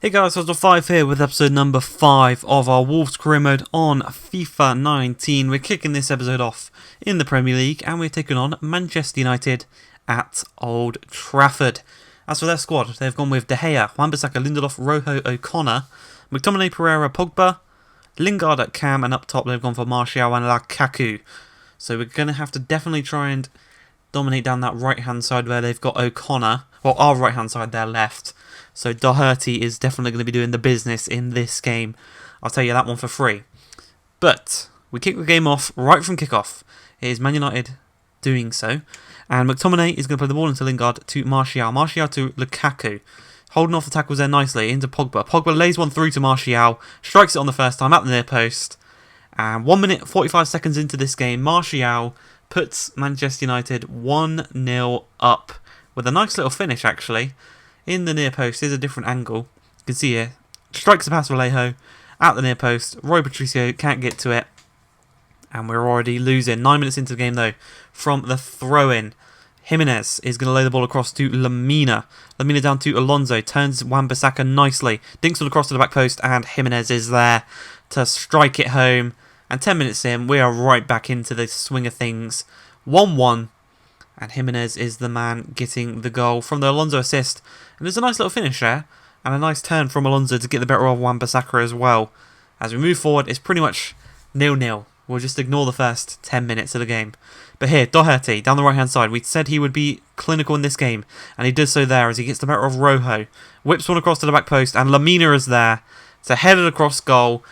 Hey guys, Hostel5 here with episode number 5 of our Wolves career mode on FIFA 19. We're kicking this episode off in the Premier League and we're taking on Manchester United at Old Trafford. As for their squad, they've gone with De Gea, Wan-Bissaka, Lindelof, Rojo, O'Connor, McTominay, Pereira, Pogba, Lingard at Cam, and up top they've gone for Martial and Lukaku. So we're going to have to definitely try and dominate down that right hand side where they've got O'Connor. Well, our right hand side, their left. So Doherty is definitely going to be doing the business in this game. I'll tell you that one for free. But we kick the game off right from kickoff. It is Man United doing so. And McTominay is going to play the ball into Lingard to Martial. Martial to Lukaku. Holding off the tackles there nicely into Pogba. Pogba lays one through to Martial. Strikes it on the first time at the near post. And 1 minute 45 seconds into this game, Martial puts Manchester United 1-0 up. With a nice little finish actually. In the near post, here's a different angle. You can see here, strikes the pass for Vallejo at the near post. Rui Patricio can't get to it. And we're already losing. 9 minutes into the game though, from the throw-in. Jimenez is going to lay the ball across to Lamina. Lamina down to Alonso, turns Wan-Bissaka nicely. Dinks it across to the back post and Jimenez is there to strike it home. And 10 minutes in, we are right back into the swing of things. 1-1. And Jimenez is the man getting the goal from the Alonso assist. And there's a nice little finish there. And a nice turn from Alonso to get the better of Wan-Bissaka as well. As we move forward, it's pretty much 0-0. We'll just ignore the first 10 minutes of the game. But here, Doherty, down the right-hand side. We said he would be clinical in this game. And he does so there as he gets the better of Rojo. Whips one across to the back post. And Lamina is there to head it across goal.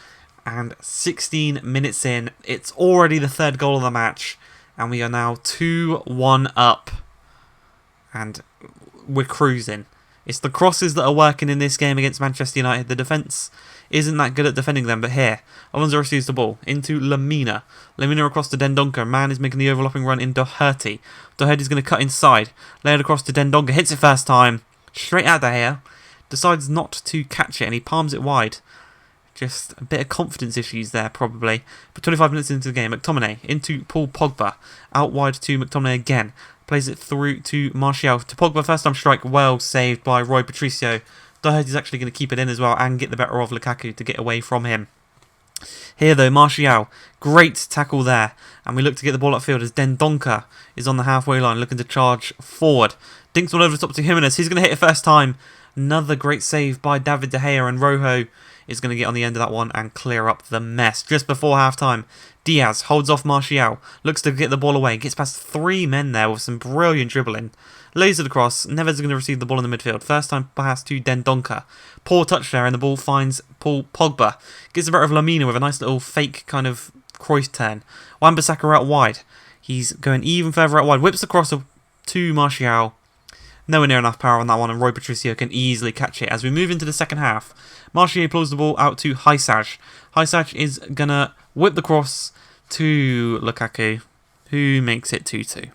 And 16 minutes in, it's already the third goal of the match. And we are now 2-1 up. And we're cruising. It's the crosses that are working in this game against Manchester United. The defence isn't that good at defending them. But here, Alonso receives the ball into Lamina. Lamina across to Dendoncker. Man is making the overlapping run in Doherty. Doherty's going to cut inside. Lay it across to Dendoncker. Hits it first time. Straight out of here. Decides not to catch it and he palms it wide. Just a bit of confidence issues there, probably. But 25 minutes into the game, McTominay into Paul Pogba. Out wide to McTominay again. Plays it through to Martial. To Pogba, first time strike, well saved by Rui Patricio. Doherty's actually going to keep it in as well and get the better of Lukaku to get away from him. Here though, Martial. Great tackle there. And we look to get the ball upfield as Dendoncker is on the halfway line looking to charge forward. Dinks one over the top to Jimenez. He's going to hit it first time. Another great save by David De Gea and Rojo is going to get on the end of that one and clear up the mess. Just before half-time, Diaz holds off Martial, looks to get the ball away, gets past 3 men there with some brilliant dribbling. Lays it across, Neves is going to receive the ball in the midfield. First time pass to Dendoncker. Poor touch there and the ball finds Paul Pogba. Gets the better of Lamina with a nice little fake kind of cross turn. Wan-Bissaka out wide. He's going even further out wide. Whips across to Martial. Nowhere near enough power on that one, and Rui Patricio can easily catch it. As we move into the second half, Martial pulls the ball out to Hysaj. Hysaj is going to whip the cross to Lukaku, who makes it 2-2.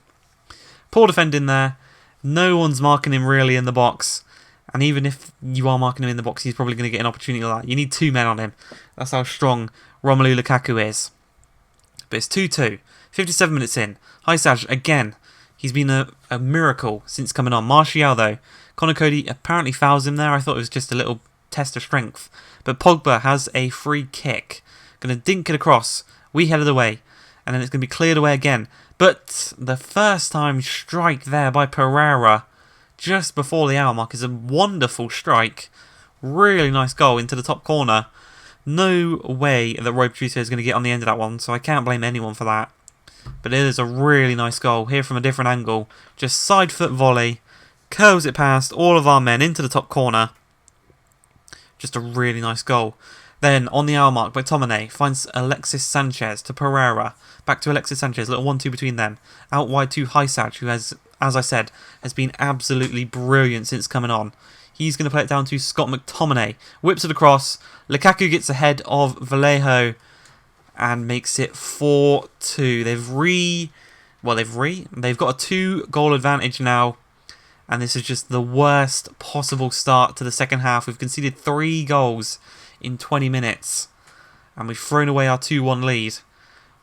Poor defending there. No one's marking him really in the box. And even if you are marking him in the box, he's probably going to get an opportunity like that. You need 2 men on him. That's how strong Romelu Lukaku is. But it's 2-2. 57 minutes in. Hysaj again. He's been a miracle since coming on. Martial, though. Conor Cody apparently fouls him there. I thought it was just a little test of strength. But Pogba has a free kick. Going to dink it across. We headed away. And then it's going to be cleared away again. But the first time strike there by Pereira, just before the hour mark, is a wonderful strike. Really nice goal into the top corner. No way that Rui Patricio is going to get on the end of that one. So I can't blame anyone for that. But it is a really nice goal here from a different angle. Just side foot volley. Curls it past all of our men into the top corner. Just a really nice goal. Then on the hour mark, McTominay finds Alexis Sanchez to Pereira. Back to Alexis Sanchez. Little 1-2 between them. Out wide to Hysaj, who has, as I said, has been absolutely brilliant since coming on. He's going to play it down to Scott McTominay. Whips it across. Lukaku gets ahead of Vallejo. And makes it 4-2. They've got a 2-goal advantage now. And this is just the worst possible start to the second half. We've conceded 3 goals in 20 minutes. And we've thrown away our 2-1 lead.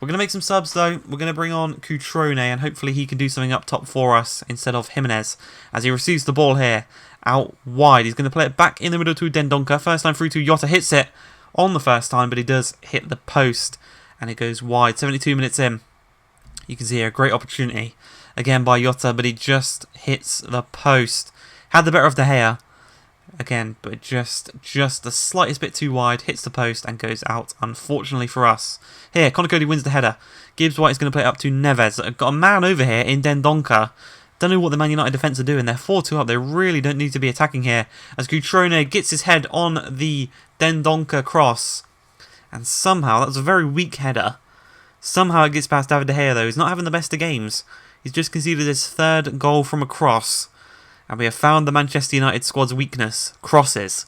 We're going to make some subs though. We're going to bring on Cutrone and hopefully he can do something up top for us instead of Jimenez as he receives the ball here out wide. He's going to play it back in the middle to Dendoncker. First time through to Jota. Hits it on the first time, but he does hit the post and it goes wide. 72 minutes in. You can see here a great opportunity again by Jota, but he just hits the post. Had the better of De Gea again, but just the slightest bit too wide, hits the post and goes out, unfortunately for us. Here, Conor Coady wins the header. Gibbs White is going to play it up to Neves. Got a man over here in Dendoncker. Don't know what the Man United defence are doing. They're 4-2 up. They really don't need to be attacking here. As Cutrone gets his head on the Dendoncker cross. And somehow, that was a very weak header. Somehow it gets past David De Gea though. He's not having the best of games. He's just conceded his third goal from a cross. And we have found the Manchester United squad's weakness, crosses.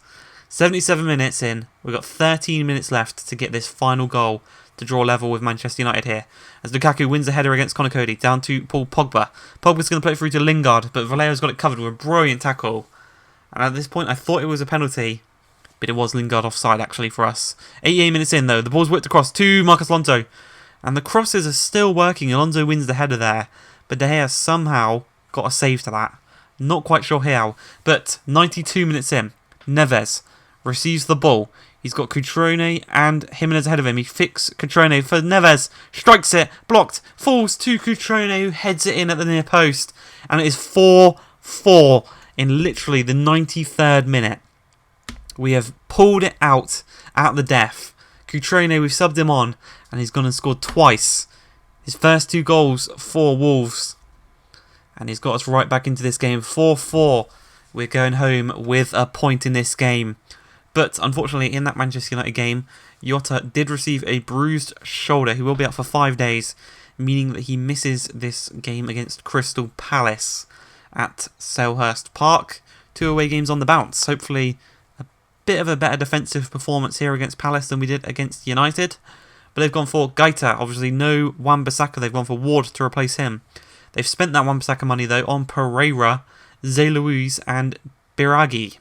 77 minutes in, we've got 13 minutes left to get this final goal to draw level with Manchester United here. As Lukaku wins the header against Conor Coady, down to Paul Pogba. Pogba's going to play it through to Lingard, but Vallejo's got it covered with a brilliant tackle. And at this point I thought it was a penalty, but it was Lingard offside actually for us. 88 minutes in though, the ball's whipped across to Marcos Alonso. And the crosses are still working, Alonso wins the header there. But De Gea somehow got a save to that. Not quite sure how, but 92 minutes in, Neves receives the ball. He's got Cutrone and Jimenez ahead of him. He flicks Cutrone for Neves, strikes it, blocked, falls to Cutrone who heads it in at the near post. And it is 4-4 in literally the 93rd minute. We have pulled it out at the death. Cutrone, we've subbed him on and he's gone and scored twice. His first 2 goals for Wolves. And he's got us right back into this game. 4-4. We're going home with a point in this game. But unfortunately, in that Manchester United game, Jota did receive a bruised shoulder. He will be out for 5 days, meaning that he misses this game against Crystal Palace at Selhurst Park. 2 away games on the bounce. Hopefully, a bit of a better defensive performance here against Palace than we did against United. But they've gone for Gaeta. Obviously, no Wan-Bissaka. They've gone for Ward to replace him. They've spent that Wan-Bissaka money though on Pereira, Zé Luiz and Biraghi.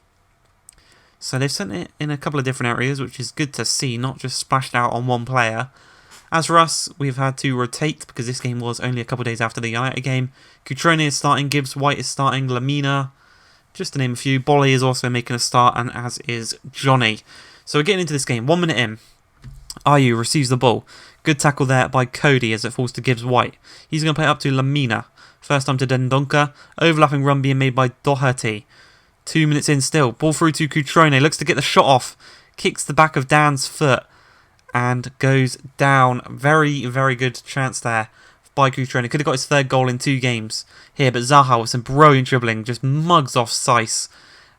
So they've sent it in a couple of different areas, which is good to see, not just splashed out on one player. As for us, we've had to rotate because this game was only a couple of days after the United game. Cutrone is starting, Gibbs White is starting, Lamina, just to name a few. Bolly is also making a start, and as is Johnny. So we're getting into this game. 1 minute in. Ayew receives the ball. Good tackle there by Coady as it falls to Gibbs White. He's going to play it up to Lamina. First time to Dendoncker. Overlapping run being made by Doherty. 2 minutes in still. Ball through to Cutrone. Looks to get the shot off. Kicks the back of Dan's foot. And goes down. Very, very good chance there by Cutrone. Could have got his 3rd goal in 2 games here. But Zaha with some brilliant dribbling. Just mugs off Saiss.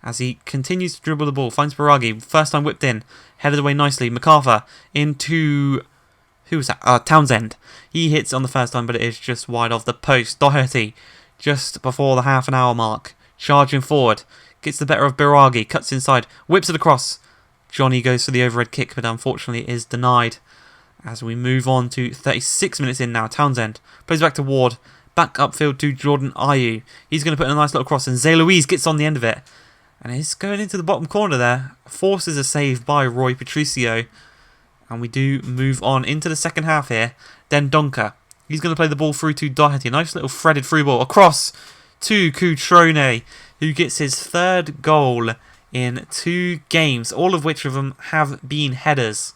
As he continues to dribble the ball. Finds Biraghi. First time whipped in. Headed away nicely. MacArthur into... who was that? Townsend. He hits on the first time, but it is just wide of the post. Doherty, just before the half an hour mark, charging forward. Gets the better of Biraghi. Cuts inside. Whips it across. Johnny goes for the overhead kick, but unfortunately is denied. As we move on to 36 minutes in now. Townsend plays back to Ward. Back upfield to Jordan Ayew. He's going to put in a nice little cross, and Zé Luiz gets on the end of it. And it's going into the bottom corner there. Forces a save by Rui Patricio. And we do move on into the second half here. Dendoncker. He's going to play the ball through to Doherty. Nice little threaded through ball across to Cutrone, who gets his 3rd goal in 2 games, all of which of them have been headers.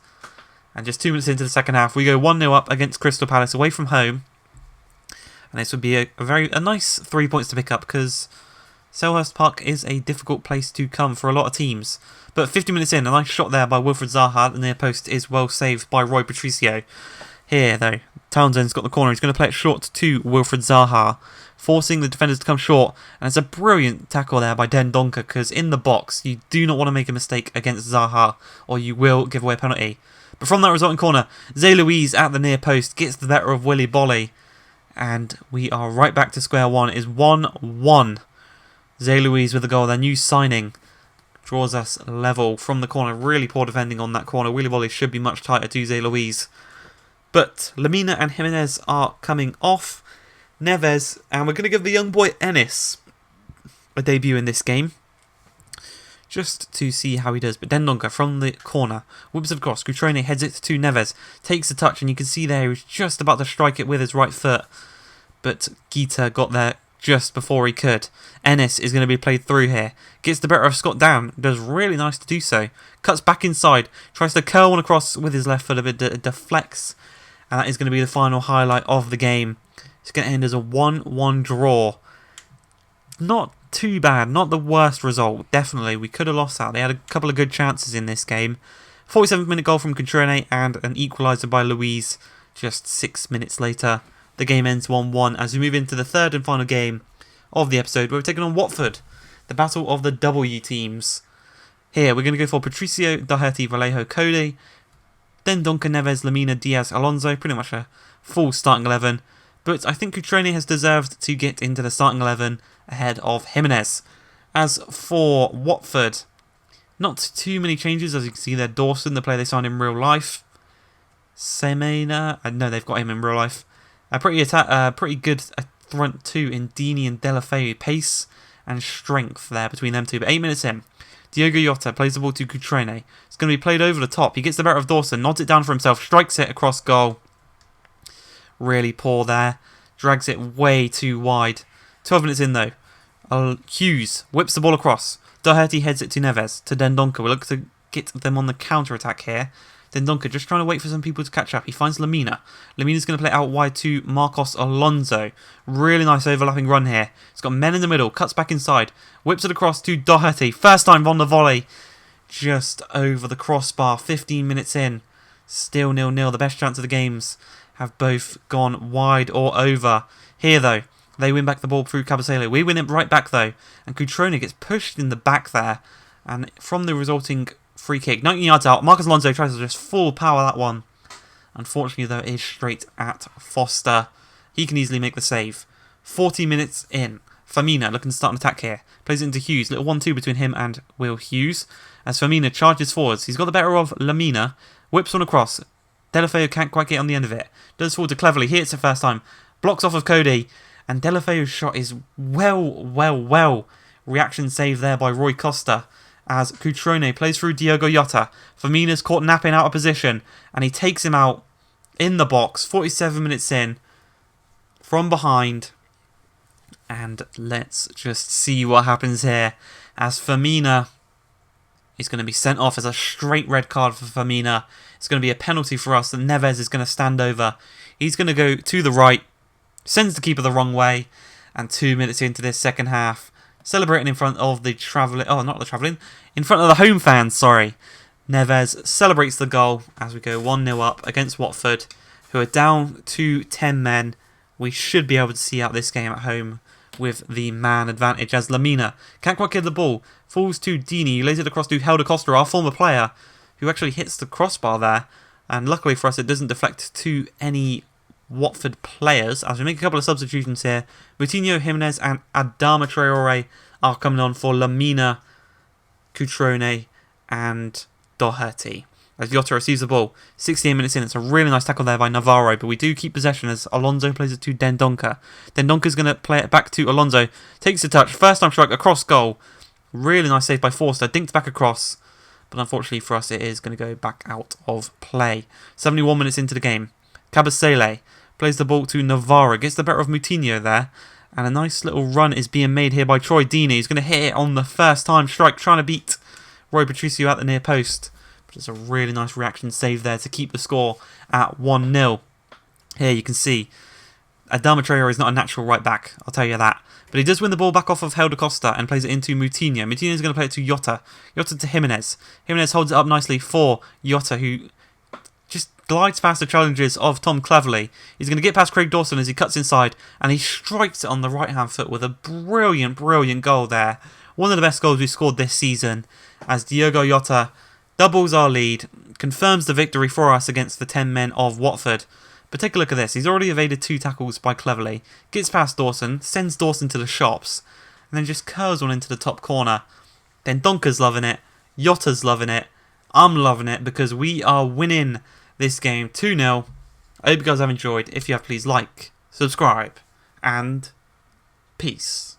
And just 2 minutes into the second half, we go 1-0 up against Crystal Palace away from home. And this would be a nice 3 points to pick up because Selhurst Park is a difficult place to come for a lot of teams. But 50 minutes in, a nice shot there by Wilfred Zaha at the near post is well saved by Rui Patricio. Here, though, Townsend's got the corner. He's going to play it short to Wilfred Zaha, forcing the defenders to come short. And it's a brilliant tackle there by Dendoncker because in the box, you do not want to make a mistake against Zaha or you will give away a penalty. But from that resulting corner, Zé Luiz at the near post gets the better of Willy Bolly. And we are right back to square one. It is 1-1. Zé Luiz with the goal, their new signing. Draws us level from the corner. Really poor defending on that corner. Willy Bolly should be much tighter to Zé Luiz. But Lamina and Jimenez are coming off. Neves, and we're going to give the young boy Ennis a debut in this game. just to see how he does. But Dendoncker from the corner whips it across. Cutrone heads it to Neves, takes the touch, and you can see there he was just about to strike it with his right foot, but Guaita got there just before he could. Ennis is going to be played through here. Gets the better of Scott down. Does really nice to do so. Cuts back inside. Tries to curl one across with his left foot. A bit deflects. And that is going to be the final highlight of the game. It's going to end as a 1-1 draw. Not too bad. Not the worst result. Definitely. We could have lost out. They had a couple of good chances in this game. 47th minute goal from Cutrone and an equaliser by Luiz just 6 minutes later. The game ends 1-1 as we move into the third and final game of the episode where we're taking on Watford, the battle of the W teams. Here we're going to go for Patricio, Doherty, Vallejo, Cody, Dendoncker, Neves, Lamina, Diaz, Alonso, pretty much a full starting 11. But I think Cutrone has deserved to get into the starting 11 ahead of Jimenez. As for Watford, not too many changes. As you can see there, Dawson, the player they signed in real life. Semena, no, they've got him in real life. Pretty good front two in Dini and Deulofeu. Pace and strength there between them two. But 8 minutes in, Diogo Jota plays the ball to Cutrone. It's going to be played over the top. He gets the better of Dawson, nods it down for himself, strikes it across goal. Really poor there. Drags it way too wide. 12 minutes in though. Hughes whips the ball across. Doherty heads it to Neves, to Dendoncker. We look to get them on the counter-attack here. Dendoncker just trying to wait for some people to catch up. He finds Lamina. Lamina's going to play out wide to Marcos Alonso. Really nice overlapping run here. He's got men in the middle. Cuts back inside. Whips it across to Doherty. First time on the volley. Just over the crossbar. 15 minutes in. Still 0-0. The best chance of the games have both gone wide or over. Here though, they win back the ball through Cabasele. We win it right back though. And Cutrone gets pushed in the back there. And from the resulting free kick, 19 yards out, Marcos Alonso tries to just full power that one. Unfortunately though, it is straight at Foster. He can easily make the save. 40 minutes in. Firmino looking to start an attack here. Plays it into Hughes. Little 1-2 between him and Will Hughes. As Firmino charges forwards. He's got the better of Lamina. Whips one across. Deulofeu can't quite get on the end of it. Does forward to Cleverly. He hits it first time. Blocks off of Cody. And Deulofeu's shot is well. Reaction save there by Rui Costa. As Cutrone plays through Diogo Jota. Firmino's caught napping out of position. And he takes him out in the box. 47 minutes in. From behind. And let's just see what happens here. As Firmino is going to be sent off as a straight red card for Firmino. It's going to be a penalty for us that Neves is going to stand over. He's going to go to the right. Sends the keeper the wrong way. And 2 minutes into this second half. Celebrating in front of the travelling... Oh, not the travelling. In front of the home fans, sorry. Neves celebrates the goal as we go 1-0 up against Watford, who are down to 10 men. We should be able to see out this game at home with the man advantage as Lamina can't quite get the ball. Falls to Dini. He lays it across to Helder Costa, our former player, who actually hits the crossbar there. And luckily for us, it doesn't deflect to any Watford players as we make a couple of substitutions here. Moutinho, Jimenez and Adama Traore are coming on for Lamina, Cutrone and Doherty. As Jota receives the ball, 16 minutes in, it's a really nice tackle there by Navarro, but we do keep possession as Alonso plays it to Dendoncker. Dendonker's going to play it back to Alonso, takes the touch, first time strike across goal. Really nice save by Forster, dinked back across, but unfortunately for us it is going to go back out of play. 71 minutes into the game, Cabasele plays the ball to Navarro, gets the better of Moutinho there, and a nice little run is being made here by Troy Deeney. He's going to hit it on the first time strike, trying to beat Roy Patricio at the near post. But it's a really nice reaction save there to keep the score at 1-0. Here you can see Adama Traore is not a natural right back, I'll tell you that. But he does win the ball back off of Helder Costa and plays it into Moutinho. Moutinho is going to play it to Jota. Jota to Jimenez. Jimenez holds it up nicely for Jota, who just glides past the challenges of Tom Cleverly. He's going to get past Craig Dawson as he cuts inside, and he strikes it on the right-hand foot with a brilliant goal there. One of the best goals we scored this season, as Diogo Jota doubles our lead, confirms the victory for us against the 10 men of Watford. But take a look at this. He's already evaded 2 tackles by Cleverly, gets past Dawson, sends Dawson to the shops, and then just curls one into the top corner. Then Donker's loving it, Jota's loving it, I'm loving it because we are winning this game 2-0. I hope you guys have enjoyed. If you have, please like, subscribe, and peace.